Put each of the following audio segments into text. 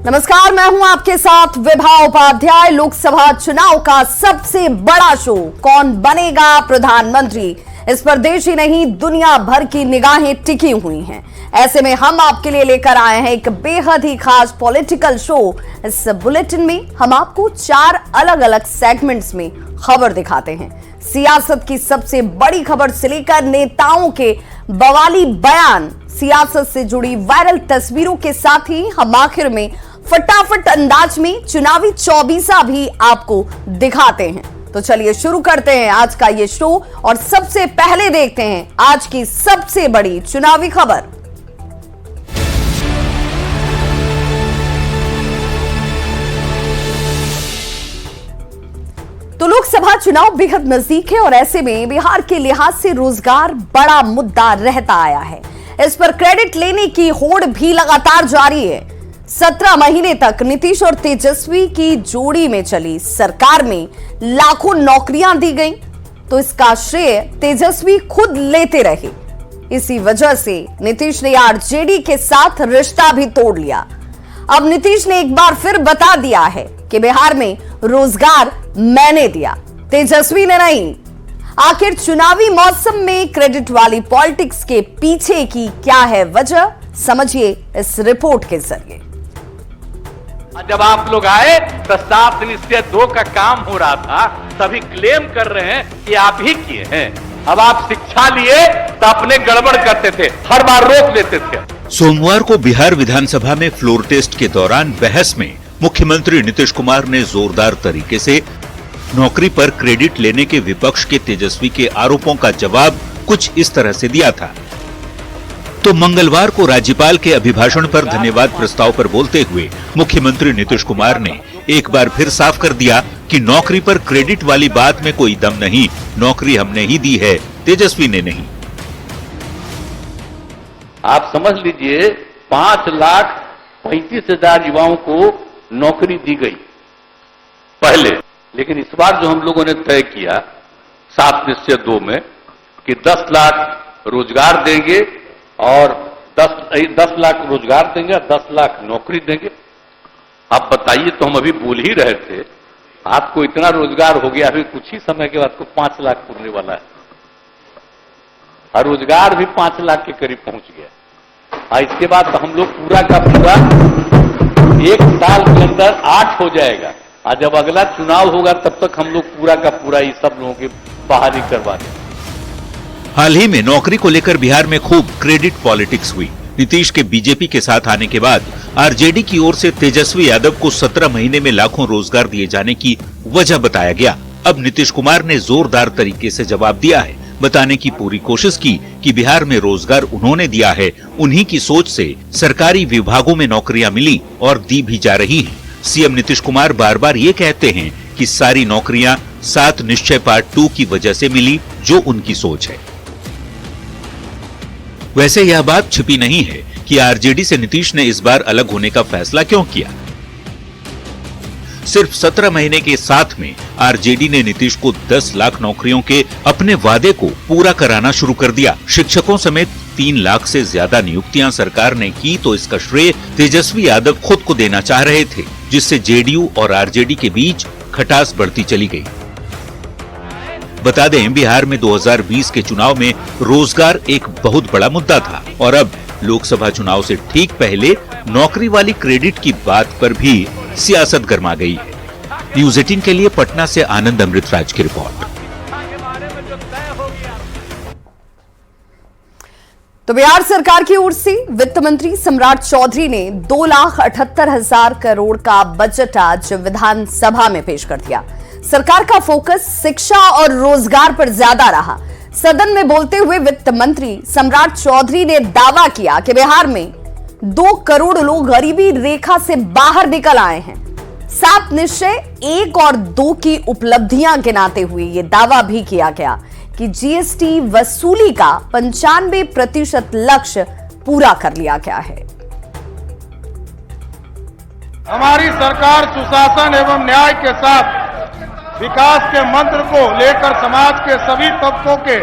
नमस्कार, मैं हूं आपके साथ विभा उपाध्याय। लोकसभा चुनाव का सबसे बड़ा शो, कौन बनेगा प्रधानमंत्री, इस पर देश ही नहीं दुनिया भर की निगाहें टिकी हुई हैं। ऐसे में हम आपके लिए लेकर आए हैं एक बेहद ही खास पॉलिटिकल शो। इस बुलेटिन में हम आपको 4 अलग अलग सेगमेंट्स में खबर दिखाते हैं। सियासत की सबसे बड़ी खबर से लेकर नेताओं के बवाली बयान, सियासत से जुड़ी वायरल तस्वीरों के साथ ही हम आखिर में फटाफट अंदाज में चुनावी चौबीसा भी आपको दिखाते हैं। तो चलिए शुरू करते हैं आज का ये शो और सबसे पहले देखते हैं आज की सबसे बड़ी चुनावी खबर। तो लोकसभा चुनाव बेहद नजदीक है और ऐसे में बिहार के लिहाज से रोजगार बड़ा मुद्दा रहता आया है। इस पर क्रेडिट लेने की होड़ भी लगातार जारी है। 17 महीने तक नीतीश और तेजस्वी की जोड़ी में चली सरकार में लाखों नौकरियां दी गईं, तो इसका श्रेय तेजस्वी खुद लेते रहे। इसी वजह से नीतीश ने आरजेडी के साथ रिश्ता भी तोड़ लिया। अब नीतीश ने एक बार फिर बता दिया है कि बिहार में रोजगार मैंने दिया, तेजस्वी ने नहीं। आखिर चुनावी मौसम में क्रेडिट वाली पॉलिटिक्स के पीछे की क्या है वजह, समझिए इस रिपोर्ट के जरिए। जब आप लोग आए तो 7 निश्चय 2 का काम हो रहा था, सभी क्लेम कर रहे हैं कि आप ही किए हैं। अब आप शिक्षा लिए तो अपने गड़बड़ करते थे, हर बार रोक लेते थे। सोमवार को बिहार विधानसभा में फ्लोर टेस्ट के दौरान बहस में मुख्यमंत्री नीतीश कुमार ने जोरदार तरीके से नौकरी पर क्रेडिट लेने के विपक्ष के तेजस्वी के आरोपों का जवाब कुछ इस तरह से दिया था। तो मंगलवार को राज्यपाल के अभिभाषण पर धन्यवाद प्रस्ताव पर बोलते हुए मुख्यमंत्री नीतीश कुमार ने एक बार फिर साफ कर दिया कि नौकरी पर क्रेडिट वाली बात में कोई दम नहीं, नौकरी हमने ही दी है, तेजस्वी ने नहीं। आप समझ लीजिए 5,35,000 युवाओं को नौकरी दी गई पहले, लेकिन इस बार जो हम लोगों ने तय किया 7 निश्चय 2 में कि 10 लाख रोजगार देंगे और 10 लाख रोजगार देंगे और 10 लाख नौकरी देंगे। आप बताइए, तो हम अभी बोल ही रहे थे, आपको इतना रोजगार हो गया, अभी कुछ ही समय के बाद को 5 लाख पूरने वाला है और रोजगार भी 5 लाख के करीब पहुंच गया। और इसके बाद तो हम लोग पूरा का पूरा 1 साल के अंदर 8 हो जाएगा और जब अगला चुनाव होगा तब तक हम लोग पूरा का पूरा ये सब लोगों की बहाली करवा देंगे। हाल ही में नौकरी को लेकर बिहार में खूब क्रेडिट पॉलिटिक्स हुई। नीतीश के बीजेपी के साथ आने के बाद आरजेडी की ओर से तेजस्वी यादव को 17 महीने में लाखों रोजगार दिए जाने की वजह बताया गया। अब नीतीश कुमार ने जोरदार तरीके से जवाब दिया है, बताने की पूरी कोशिश की कि बिहार में रोजगार उन्होंने दिया है, उन्हीं की सोच से सरकारी विभागों में नौकरियां मिली और दी भी जा रही हैं। सीएम नीतीश कुमार बार बार ये कहते हैं कि सारी नौकरियां 7 निश्चय पार्ट 2 की वजह से मिली, जो उनकी सोच है। वैसे यह बात छिपी नहीं है कि आरजेडी से नीतीश ने इस बार अलग होने का फैसला क्यों किया। सिर्फ 17 महीने के साथ में आरजेडी ने नीतीश को 10 लाख नौकरियों के अपने वादे को पूरा कराना शुरू कर दिया। शिक्षकों समेत 3 लाख से ज्यादा नियुक्तियां सरकार ने की, तो इसका श्रेय तेजस्वी यादव खुद को देना चाह रहे थे, जिससे जेडीयू और आरजेडी के बीच खटास बढ़ती चली गई। बता दें, बिहार में 2020 के चुनाव में रोजगार एक बहुत बड़ा मुद्दा था और अब लोकसभा चुनाव से ठीक पहले नौकरी वाली क्रेडिट की बात पर भी सियासत गर्मा गई है। न्यूज़ 18 के लिए पटना से आनंद अमृतराज की रिपोर्ट। तो बिहार सरकार की ओर से वित्त मंत्री सम्राट चौधरी ने 2,78,000 करोड़ का बजट आज विधानसभा में पेश कर दिया। सरकार का फोकस शिक्षा और रोजगार पर ज्यादा रहा। सदन में बोलते हुए वित्त मंत्री सम्राट चौधरी ने दावा किया कि बिहार में 2 करोड़ लोग गरीबी रेखा से बाहर निकल आए हैं। 7 निश्चय 1 और 2 की उपलब्धियां गिनाते हुए यह दावा भी किया गया कि जीएसटी वसूली का 95% लक्ष्य पूरा कर लिया गया है। हमारी सरकार सुशासन एवं न्याय के साथ विकास के मंत्र को लेकर समाज के सभी तबकों के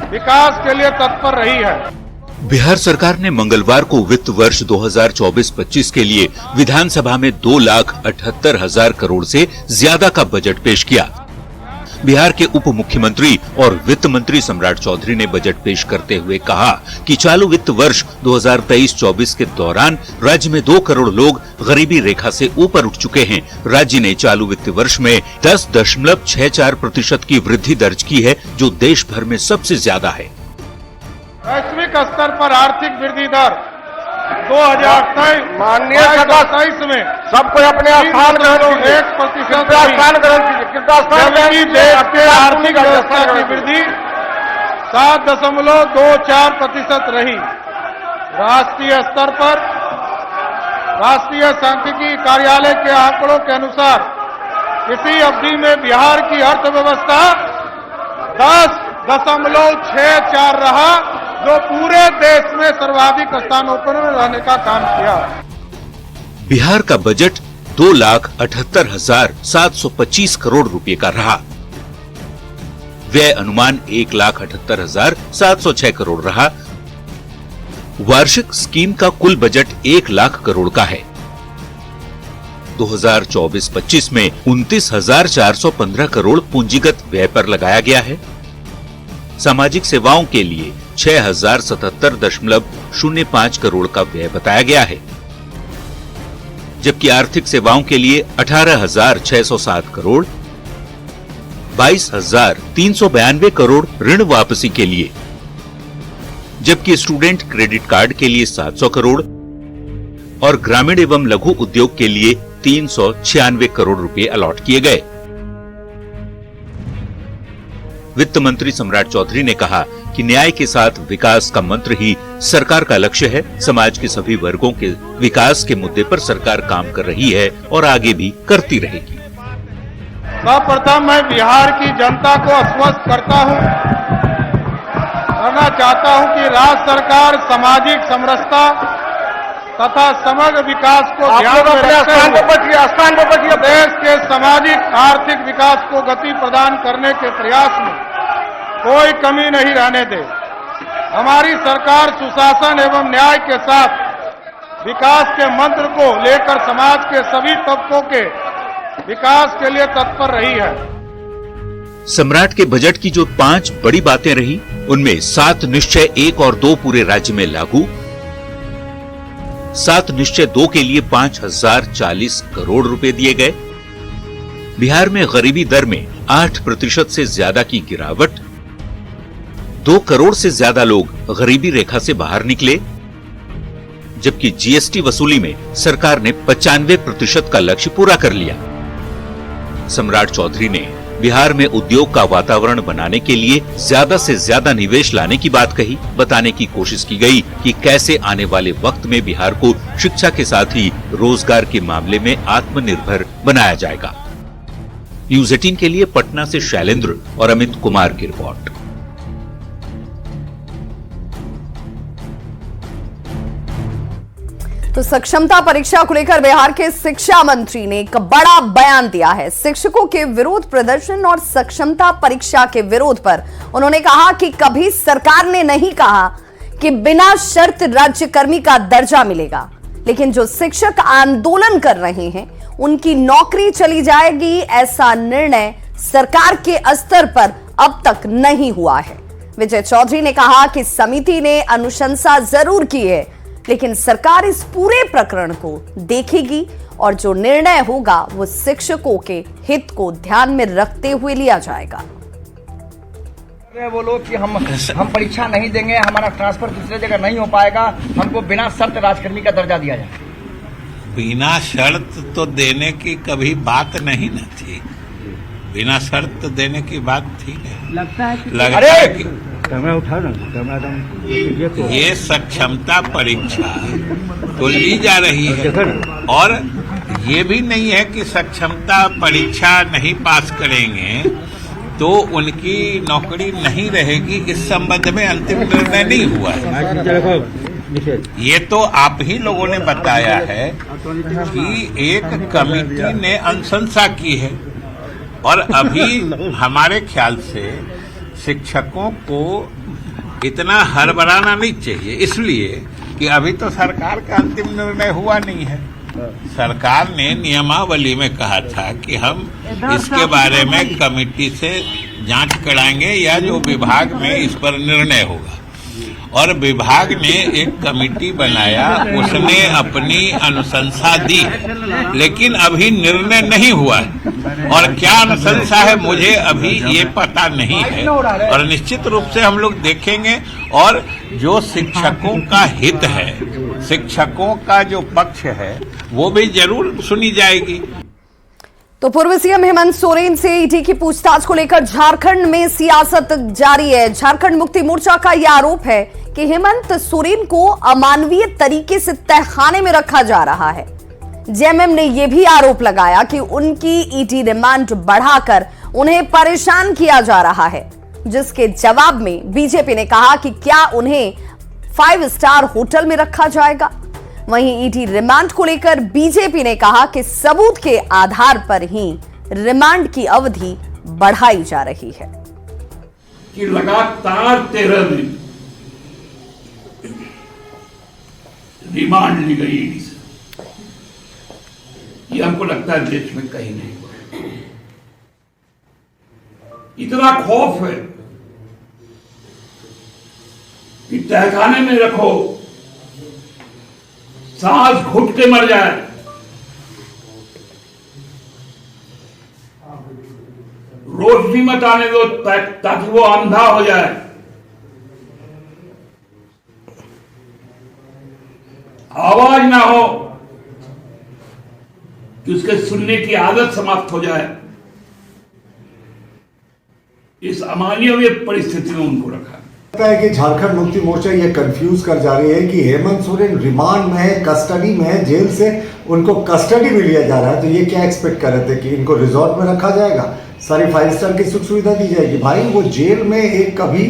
विकास के लिए तत्पर रही है। बिहार सरकार ने मंगलवार को वित्त वर्ष 2024-25 के लिए विधानसभा में 2,78,000 करोड़ से ज्यादा का बजट पेश किया। बिहार के उप मुख्यमंत्री और वित्त मंत्री सम्राट चौधरी ने बजट पेश करते हुए कहा कि चालू वित्त वर्ष 2023-24 के दौरान राज्य में 2 करोड़ लोग गरीबी रेखा से ऊपर उठ चुके हैं। राज्य ने चालू वित्त वर्ष में 10.64% की वृद्धि दर्ज की है, जो देश भर में सबसे ज्यादा है। वैश्विक स्तर पर आर्थिक वृद्धि दर 2023 में सबको अपने स्थान ग्रहण 1% जबकि देश के आर्थिक व्यवस्था की वृद्धि 7.24% रही। राष्ट्रीय स्तर पर राष्ट्रीय सांख्यिकी कार्यालय के आंकड़ों के अनुसार इसी अवधि में बिहार की अर्थव्यवस्था 10.64 रहा, जो पूरे देश में सर्वाधिक स्थानों पर रहने का काम किया। बिहार का बजट 2,78,725 करोड़ रुपए का रहा। व्यय अनुमान 1,78,706 करोड़ रहा। वार्षिक स्कीम का कुल बजट 1 लाख करोड़ का है। 2024-25 में 29,415 करोड़ पूंजीगत व्यय पर लगाया गया है। सामाजिक सेवाओं के लिए 6,077.05 करोड़ का व्यय बताया गया है, जबकि आर्थिक सेवाओं के लिए 18,607 करोड़, 22,392 करोड़ ऋण वापसी के लिए, जबकि स्टूडेंट क्रेडिट कार्ड के लिए 700 करोड़ और ग्रामीण एवं लघु उद्योग के लिए 396 करोड़ रुपए अलॉट किए गए। वित्त मंत्री सम्राट चौधरी ने कहा कि न्याय के साथ विकास का मंत्र ही सरकार का लक्ष्य है। समाज के सभी वर्गों के विकास के मुद्दे पर सरकार काम कर रही है और आगे भी करती रहेगी। सर्वप्रथम मैं बिहार की जनता को आश्वस्त करना चाहता हूं कि राज्य सरकार सामाजिक समरसता तथा समग्र विकास को ध्यान में रखते हुए देश के सामाजिक आर्थिक विकास को गति प्रदान करने के प्रयास में कोई कमी नहीं रहने दे। हमारी सरकार सुशासन एवं न्याय के साथ विकास के मंत्र को लेकर समाज के सभी तबकों के विकास के लिए तत्पर रही है। सम्राट के बजट की जो 5 बड़ी बातें रही, उनमें 7 निश्चय 1 और 2 पूरे राज्य में लागू, 7 निश्चय 2 के लिए 5,040 करोड़ रुपए दिए गए। बिहार में गरीबी दर में 8% से ज्यादा की गिरावट, 2 करोड़ से ज्यादा लोग गरीबी रेखा से बाहर निकले, जबकि जीएसटी वसूली में सरकार ने 95% का लक्ष्य पूरा कर लिया। सम्राट चौधरी ने बिहार में उद्योग का वातावरण बनाने के लिए ज्यादा से ज्यादा निवेश लाने की बात कही। बताने की कोशिश की गई कि कैसे आने वाले वक्त में बिहार को शिक्षा के साथ ही रोजगार के मामले में आत्मनिर्भर बनाया जाएगा। न्यूज़ 18 के लिए पटना से शैलेंद्र और अमित कुमार की रिपोर्ट। तो सक्षमता परीक्षा को लेकर बिहार के शिक्षा मंत्री ने एक बड़ा बयान दिया है। शिक्षकों के विरोध प्रदर्शन और सक्षमता परीक्षा के विरोध पर उन्होंने कहा कि कभी सरकार ने नहीं कहा कि बिना शर्त राज्यकर्मी का दर्जा मिलेगा, लेकिन जो शिक्षक आंदोलन कर रहे हैं उनकी नौकरी चली जाएगी, ऐसा निर्णय सरकार के स्तर पर अब तक नहीं हुआ है। विजय चौधरी ने कहा कि समिति ने अनुशंसा जरूर की है, लेकिन सरकार इस पूरे प्रकरण को देखेगी और जो निर्णय होगा वो शिक्षकों के हित को ध्यान में रखते हुए लिया जाएगा। वो लोग कि हम परीक्षा नहीं देंगे, हमारा ट्रांसफर दूसरे जगह नहीं हो पाएगा, हमको बिना शर्त राजकर्मी का दर्जा दिया जाए। बिना शर्त तो देने की कभी बात नहीं न थी, बिना शर्त देने की बात थी नहीं। लगता है कि कैमरा उठा ना, ये सक्षमता परीक्षा तो ली जा रही है और ये भी नहीं है कि सक्षमता परीक्षा नहीं पास करेंगे तो उनकी नौकरी नहीं रहेगी। इस संबंध में अंतिम निर्णय नहीं हुआ है। ये तो आप ही लोगों ने बताया है कि एक कमेटी ने अनुशंसा की है और अभी हमारे ख्याल से शिक्षकों को इतना हड़बड़ाना नहीं चाहिए, इसलिए कि अभी तो सरकार का अंतिम निर्णय हुआ नहीं है। सरकार ने नियमावली में कहा था कि हम इसके बारे में कमेटी से जांच कराएंगे या जो विभाग में इस पर निर्णय होगा, और विभाग ने एक कमेटी बनाया, उसने अपनी अनुशंसा दी, लेकिन अभी निर्णय नहीं हुआ है। और क्या अनुशंसा है मुझे अभी ये पता नहीं है, और निश्चित रूप से हम लोग देखेंगे। और जो शिक्षकों का हित है, शिक्षकों का जो पक्ष है, वो भी जरूर सुनी जाएगी। तो पूर्व सीएम हेमंत सोरेन से ईडी की पूछताछ को लेकर झारखंड में सियासत जारी है। झारखंड मुक्ति मोर्चा का यह आरोप है कि हेमंत सोरेन को अमानवीय तरीके से तहखाने में रखा जा रहा है। जेएमएम ने यह भी आरोप लगाया कि उनकी ईडी रिमांड बढ़ाकर उन्हें परेशान किया जा रहा है, जिसके जवाब में बीजेपी ने कहा कि क्या उन्हें 5 स्टार होटल में रखा जाएगा। वहीं ईडी रिमांड को लेकर बीजेपी ने कहा कि सबूत के आधार पर ही रिमांड की अवधि बढ़ाई जा रही है। कि लगातार 13 दिन रिमांड ली गई ईडी से, ये हमको लगता है देश में कहीं नहीं हुआ। इतना खौफ है कि तहखाने में रखो, सांस घुट के मर जाए, रोशनी मत आने दो ताकि वो अंधा हो जाए, आवाज ना हो कि उसके सुनने की आदत समाप्त हो जाए। इस अमानवीय परिस्थिति में उनको रखा है कि झारखंड मुक्ति मोर्चा ये कंफ्यूज कर जा रही है कि हेमंत सोरेन रिमांड में है, कस्टडी में है, जेल से उनको कस्टडी में लिया जा रहा है। तो ये क्या एक्सपेक्ट कर रहे थे कि इनको रिजॉर्ट में रखा जाएगा, सारी 5 स्टार की सुख सुविधा दी जाएगी। भाई वो जेल में एक कभी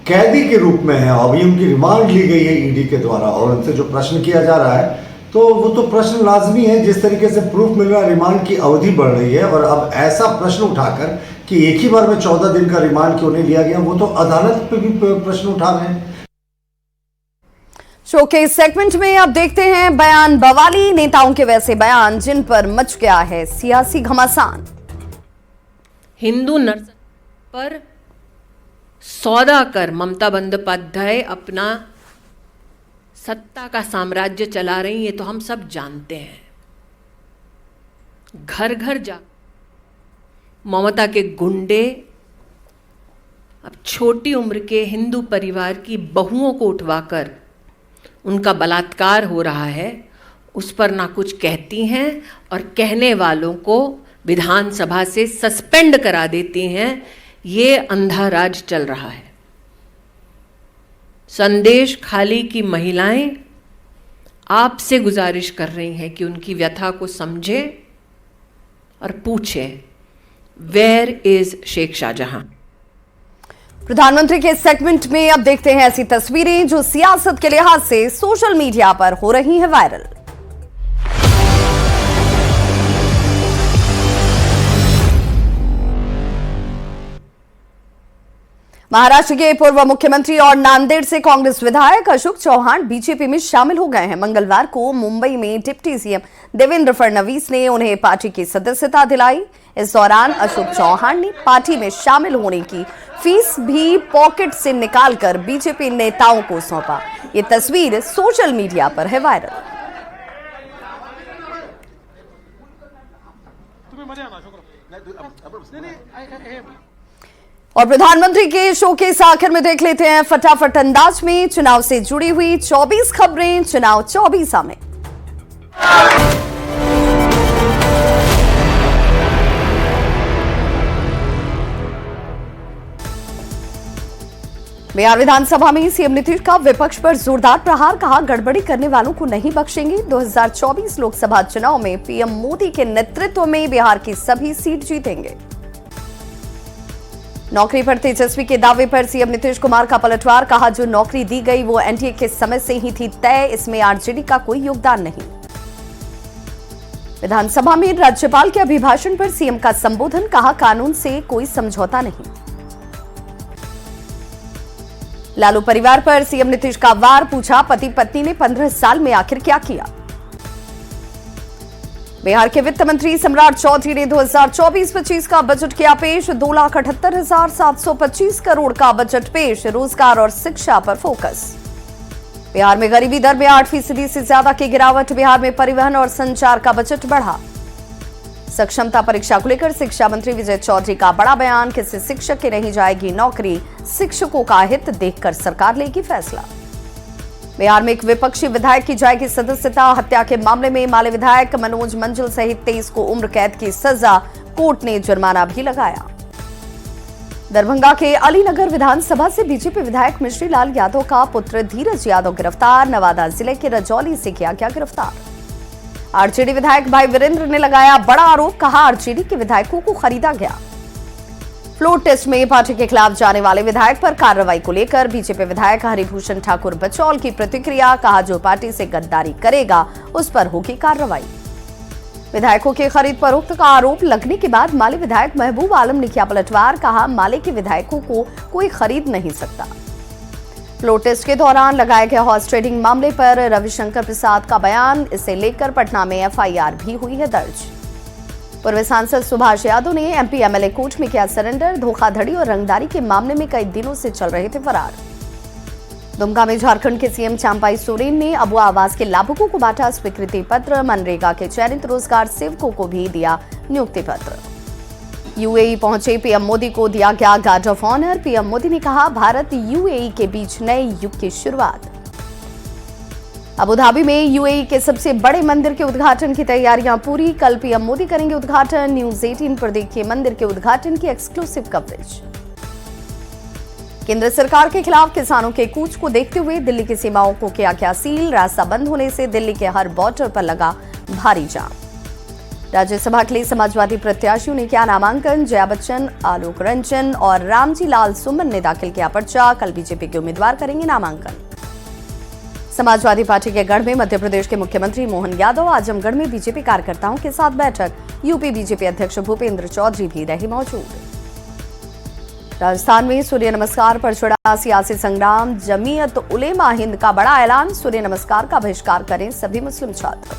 कैदी के रूप में है, अभी उनकी रिमांड ली गई है ईडी के द्वारा, और उनसे जो प्रश्न किया जा रहा है तो वो तो प्रश्न लाजमी है। जिस तरीके से प्रूफ मिल रहा है रिमांड की अवधि बढ़ रही है, और अब ऐसा प्रश्न उठाकर कि एक ही बार में 14 दिन का रिमांड क्यों नहीं लिया गया, वो तो अदालत पे भी प्रश्न उठा रहे हैं। शो के इस सेगमेंट में अब देखते हैं बयान बवाली नेताओं के वैसे बयान जिन पर मच गया है सियासी घमासान। हिंदू नर्सरी पर सौदा कर ममता बंदोपाध्याय अपना सत्ता का साम्राज्य चला रही है, तो हम सब जानते हैं। घर घर जा ममता के गुंडे अब छोटी उम्र के हिंदू परिवार की बहुओं को उठवाकर उनका बलात्कार हो रहा है, उस पर ना कुछ कहती हैं और कहने वालों को विधानसभा से सस्पेंड करा देती हैं। ये अंधा राज चल रहा है। संदेश खाली की महिलाएं आपसे गुजारिश कर रही हैं कि उनकी व्यथा को समझे और पूछे, वेयर इज शेख शाहजहां। प्रधानमंत्री के सेगमेंट में अब देखते हैं ऐसी तस्वीरें जो सियासत के लिहाज से सोशल मीडिया पर हो रही हैं वायरल। महाराष्ट्र के पूर्व मुख्यमंत्री और नांदेड़ से कांग्रेस विधायक अशोक चौहान बीजेपी में शामिल हो गए हैं। मंगलवार को मुंबई में डिप्टी सीएम देवेंद्र फडणवीस ने उन्हें पार्टी की सदस्यता दिलाई। इस दौरान अशोक चौहान ने पार्टी में शामिल होने की फीस भी पॉकेट से निकालकर बीजेपी नेताओं को सौंपा। ये तस्वीर सोशल मीडिया पर है वायरल। और प्रधानमंत्री के शो के आखिर में देख लेते हैं फटाफट अंदाज में चुनाव से जुड़ी हुई 24 खबरें चुनाव 24 में। बिहार विधानसभा में सीएम नीतीश का विपक्ष पर जोरदार प्रहार, कहा गड़बड़ी करने वालों को नहीं बख्शेंगे। 2024 लोकसभा चुनाव में पीएम मोदी के नेतृत्व में बिहार की सभी सीट जीतेंगे। नौकरी पर तेजस्वी के दावे पर सीएम नीतीश कुमार का पलटवार, कहा जो नौकरी दी गई वो एनडीए के समय से ही थी तय, इसमें आरजेडी का कोई योगदान नहीं। विधानसभा में राज्यपाल के अभिभाषण पर सीएम का संबोधन, कहा कानून से कोई समझौता नहीं। लालू परिवार पर सीएम नीतीश का वार, पूछा पति पत्नी ने 15 साल में आखिर क्या किया। बिहार के वित्त मंत्री सम्राट चौधरी ने 2024-25 का बजट किया पेश। 2,78,725 करोड़ का बजट पेश। रोजगार और शिक्षा पर फोकस। बिहार में गरीबी दर में 8% से ज्यादा की गिरावट। बिहार में परिवहन और संचार का बजट बढ़ा। सक्षमता परीक्षा को लेकर शिक्षा मंत्री विजय चौधरी का बड़ा बयान। किसी शिक्षक की नहीं जाएगी नौकरी, शिक्षकों का हित देखकर सरकार लेगी फैसला। बिहार में एक विपक्षी विधायक की जाएगी सदस्यता। हत्या के मामले में माले विधायक मनोज मंजिल सहित 23 को उम्र कैद की सजा, कोर्ट ने जुर्माना भी लगाया। दरभंगा के अलीनगर विधानसभा से बीजेपी विधायक मिश्री लाल यादव का पुत्र धीरज यादव गिरफ्तार। नवादा जिले के रजौली से किया गया गिरफ्तार। आरजेडी विधायक भाई वीरेंद्र ने लगाया बड़ा आरोप, कहा आरजेडी के विधायकों को खरीदा गया। फ्लोर टेस्ट में पार्टी के खिलाफ जाने वाले विधायक पर कार्रवाई को लेकर बीजेपी विधायक हरिभूषण ठाकुर बचौल की प्रतिक्रिया, कहा जो पार्टी से गद्दारी करेगा उस पर होगी कार्रवाई। विधायकों की खरीद फरोख्त का आरोप लगने के बाद माले विधायक महबूब आलम ने किया पलटवार, कहा माले के विधायकों को कोई खरीद नहीं सकता। फ्लोर टेस्ट के दौरान लगाए गए हॉर्स ट्रेडिंग मामले पर रविशंकर प्रसाद का बयान, इसे लेकर पटना में एफआईआर भी हुई है दर्ज। पूर्व सांसद सुभाष यादव ने एमपी एमएलए कोर्ट में किया सरेंडर। धोखाधड़ी और रंगदारी के मामले में कई दिनों से चल रहे थे फरार। दुमका में झारखंड के सीएम चांपाई सोरेन ने अबुआ आवास के लाभुकों को बांटा स्वीकृति पत्र। मनरेगा के चयनित रोजगार सेवकों को भी दिया नियुक्ति पत्र। यूएई पहुंचे पीएम मोदी को दिया गया guard of honour. PM Modi ने कहा भारत यूएई के बीच नए युग की शुरुआत। अबुधाबी में यूएई के सबसे बड़े मंदिर के उद्घाटन की तैयारियां पूरी। कल पीएम मोदी करेंगे उद्घाटन। न्यूज 18 पर देखिए मंदिर के उद्घाटन की एक्सक्लूसिव कवरेज। केंद्र सरकार के खिलाफ किसानों के कूच को देखते हुए दिल्ली की सीमाओं को किया गया सील। रास्ता बंद होने से दिल्ली के हर बॉर्डर पर लगा भारी जाम। राज्यसभा के लिए समाजवादी प्रत्याशियों ने किया नामांकन। जया बच्चन, आलोक रंजन और रामजी लाल सुमन ने दाखिल किया पर्चा। कल बीजेपी के उम्मीदवार करेंगे नामांकन। समाजवादी पार्टी के गढ़ में मध्य प्रदेश के मुख्यमंत्री मोहन यादव, आजमगढ़ में बीजेपी कार्यकर्ताओं के साथ बैठक। यूपी बीजेपी अध्यक्ष भूपेंद्र चौधरी भी रहे मौजूद। राजस्थान में सूर्य नमस्कार पर छिड़ा सियासी संग्राम। जमीयत उलेमा हिंद का बड़ा ऐलान, सूर्य नमस्कार का बहिष्कार करें सभी मुस्लिम छात्र।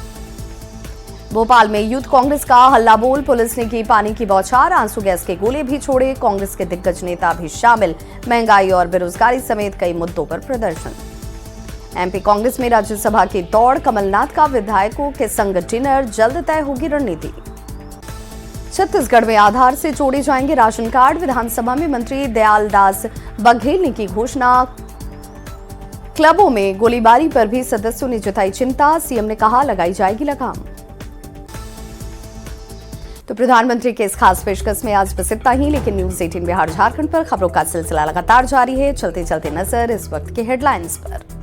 भोपाल में यूथ कांग्रेस का हल्ला बोल, पुलिस ने की पानी की बौछार, आंसू गैस के गोले भी छोड़े। कांग्रेस के दिग्गज नेता भी शामिल। महंगाई और बेरोजगारी समेत कई मुद्दों पर प्रदर्शन। एमपी कांग्रेस में राज्यसभा की दौड़, कमलनाथ का विधायकों के संग डिनर, जल्द तय होगी रणनीति। छत्तीसगढ़ में आधार से जोड़े जाएंगे राशन कार्ड। विधानसभा में मंत्री दयालदास बघेल ने की घोषणा। क्लबों में गोलीबारी पर भी सदस्यों ने जताई चिंता। सीएम ने कहा लगाई जाएगी लगाम। तो प्रधानमंत्री के इस खास पेशकश में आज बस इतना ही, लेकिन न्यूज 18 बिहार झारखंड पर खबरों का सिलसिला लगातार जारी है। चलते चलते नजर इस वक्त के हेडलाइंस पर।